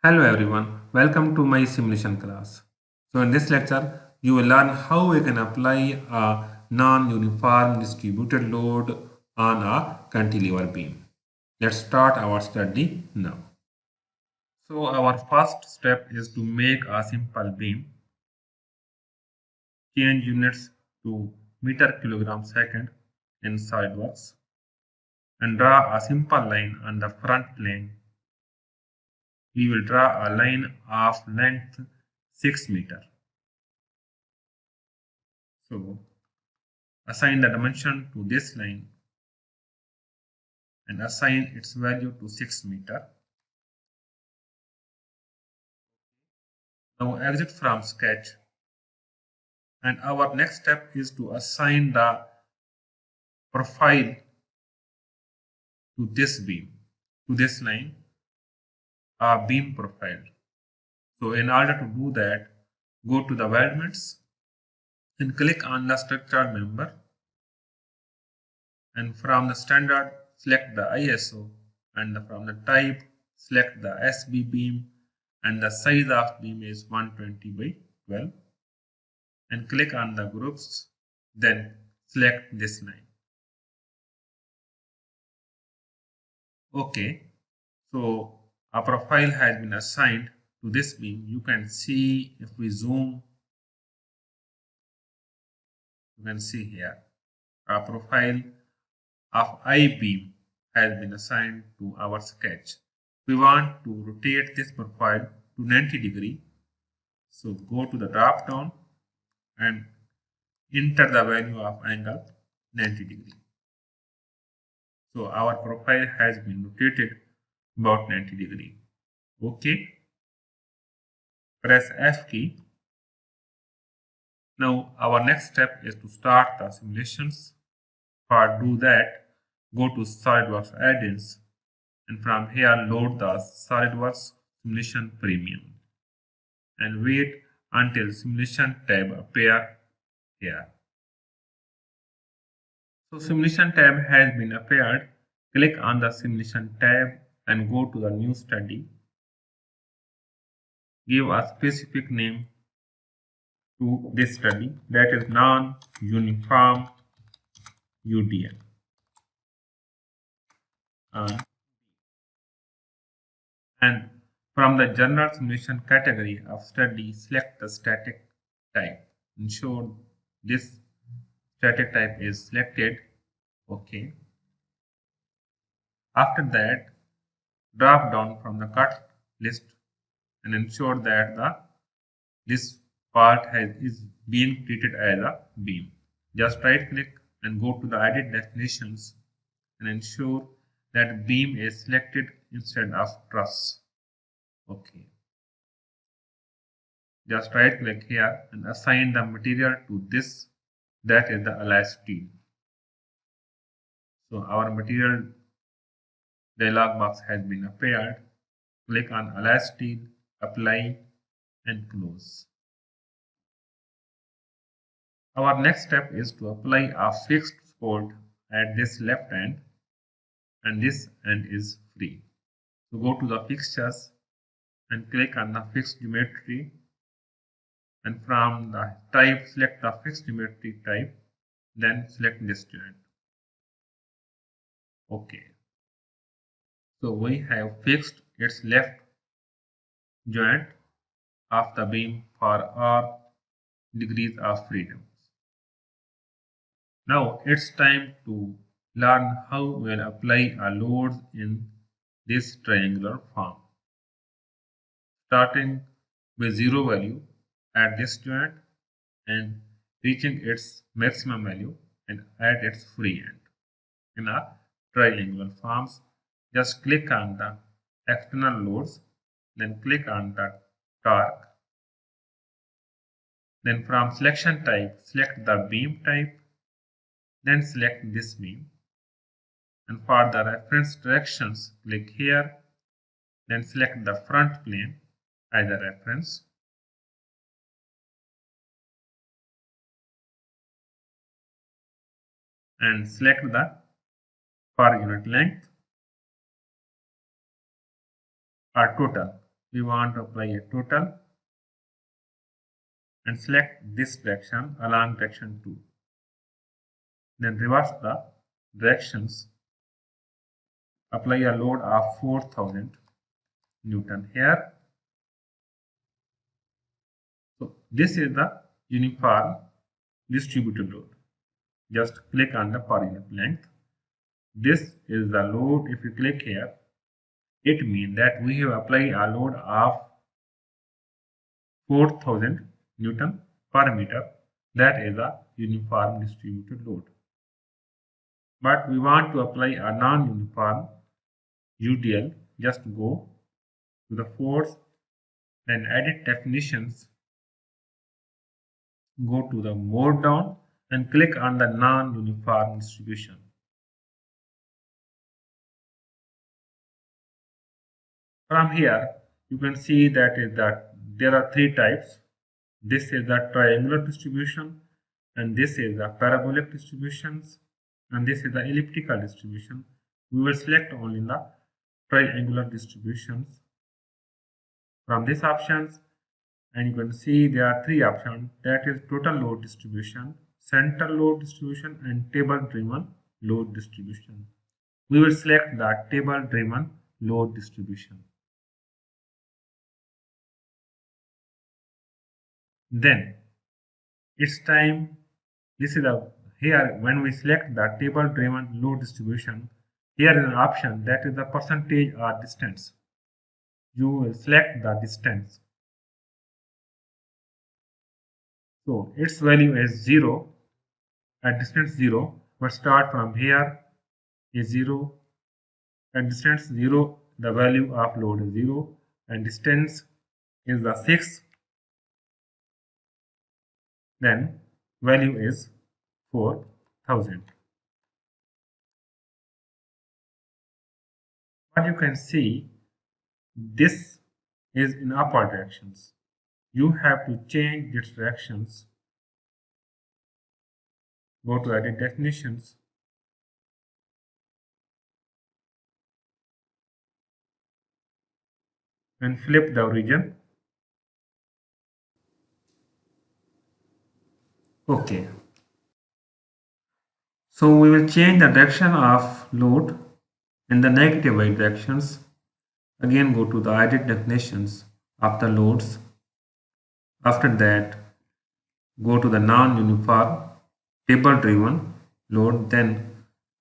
Hello everyone, welcome to my simulation class. So in this lecture, you will learn how we can apply a non-uniform distributed load on a cantilever beam. Let's start our study now. So our first step is to make a simple beam, change units to meter kilogram second in SOLIDWORKS and draw a simple line on the front plane. We will draw a line of length 6 meter. So assign the dimension to this line and assign its value to 6 meter. Now exit from sketch, and our next step is to assign the profile to this beam, to this line, a beam profile. So in order to do that, go to the weldments and click on the structural member, and from the standard select the ISO, and from the type select the SB beam, and the size of beam is 120 by 12, and click on the groups, then select this line. Okay, so a profile has been assigned to this beam. You can see if we zoom, you can see here a profile of I beam has been assigned to our sketch. We want to rotate this profile to 90 degree. So go to the drop down and enter the value of angle 90 degree. So our profile has been rotated about 90 degree. Okay. Press F key. Now our next step is to start the simulations. For do that, go to SOLIDWORKS add-ins and from here load the SOLIDWORKS simulation premium and wait until simulation tab appear here. So simulation tab has been appeared. Click on the simulation tab and go to the new study. Give a specific name to this study, that is non-uniform UDL. And from the general simulation category of study, select the static type. Ensure this static type is selected. Okay. After that, drop down from the cut list and ensure that this part is being treated as a beam. Just right click and go to the edit definitions and ensure that beam is selected instead of truss. Okay. Just right click here and assign the material to this, that is the alloy steel. So our material dialog box has been appeared. Click on alloy steel, apply and close. Our next step is to apply a fixed support at this left end, and this end is free. So go to the fixtures and click on the fixed geometry, and from the type select the fixed geometry type, then select this joint. Okay. So we have fixed its left joint of the beam for all degrees of freedom. Now it's time to learn how we will apply a load in this triangular form. Starting with zero value at this joint and reaching its maximum value and at its free end. In a triangular forms, just click on the external loads, then click on the torque. Then from selection type, select the beam type, then select this beam. And for the reference directions, click here, then select the front plane as a reference. And select the per unit length or total. we want to apply a total and select this direction along direction 2. Then reverse the directions. Apply a load of 4000 Newton here. So this is the uniform distributed load. Just click on the per unit length. This is the load. If you click here, it means that we have applied a load of 4000 Newton per meter. That is a uniform distributed load. But we want to apply a non-uniform UDL. Just go to the force, then edit definitions, go to the mode down and click on the non-uniform distribution. From here, you can see that there are three types. This is the triangular distribution, and this is the parabolic distributions, and this is the elliptical distribution. We will select only the triangular distributions from these options, and you can see there are three options, that is total load distribution, center load distribution, and table driven load distribution. We will select the table driven load distribution. Then it's time. This is here when we select the table driven load distribution, here is an option, that is the percentage or distance. You will select the distance. So its value is 0 at distance 0, but start from here is 0. At distance 0, the value of load is 0, and distance is the 6. Then value is 4000. What you can see, this is in upward directions. You have to change its directions. Go to edit definitions. And flip the origin. Okay. So we will change the direction of load in the negative y directions. Again, go to the edit definitions of the loads. After that, go to the non-uniform table driven load, then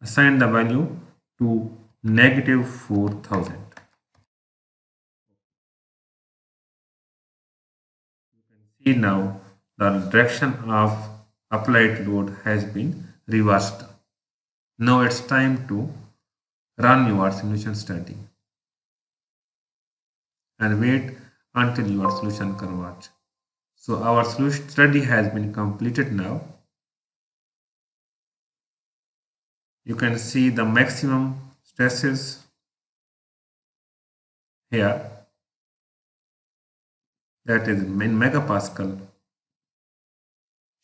assign the value to negative 4000. You can see now the direction of applied load has been reversed. Now it's time to run your simulation study and wait until your solution converges. So our solution study has been completed now. You can see the maximum stresses here, that is in megapascal.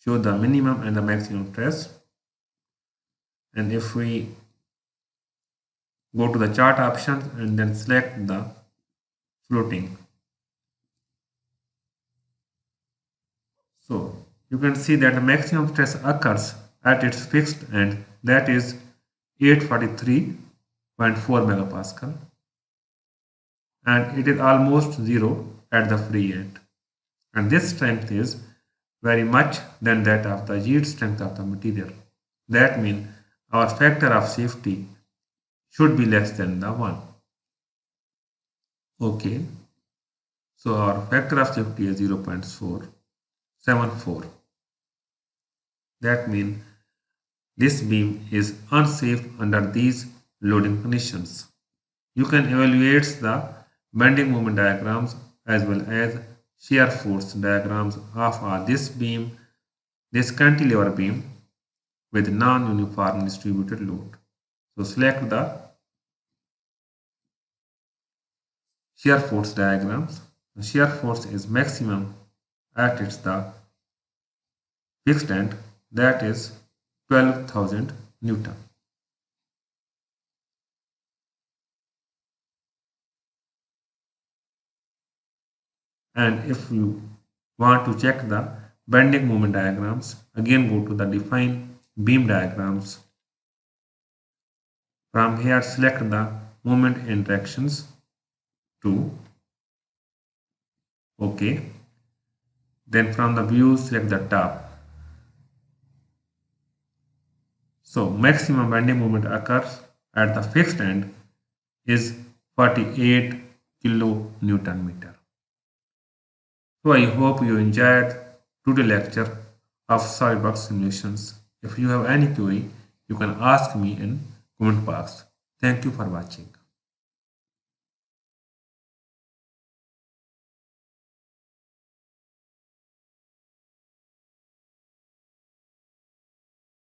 Show the minimum and the maximum stress. And if we go to the chart options and then select the floating, so you can see that the maximum stress occurs at its fixed end, that is 843.4 megapascal, and it is almost 0 at the free end. And this strength is very much than that of the yield strength of the material. That means our factor of safety should be less than the 1. Okay, so our factor of safety is 0.474. That means this beam is unsafe under these loading conditions. You can evaluate the bending moment diagrams as well as shear force diagrams of this beam, this cantilever beam with non-uniform distributed load. So select the shear force diagrams. The shear force is maximum at the fixed end, that is 12,000 Newton. And if you want to check the bending moment diagrams, again go to the define beam diagrams. From here select the moment interactions to OK. Then from the view select the top. So maximum bending moment occurs at the fixed end is 48 kilonewton meter. So I hope you enjoyed today's lecture of SOLIDWORKS simulations. If you have any query, you can ask me in comment box. Thank you for watching.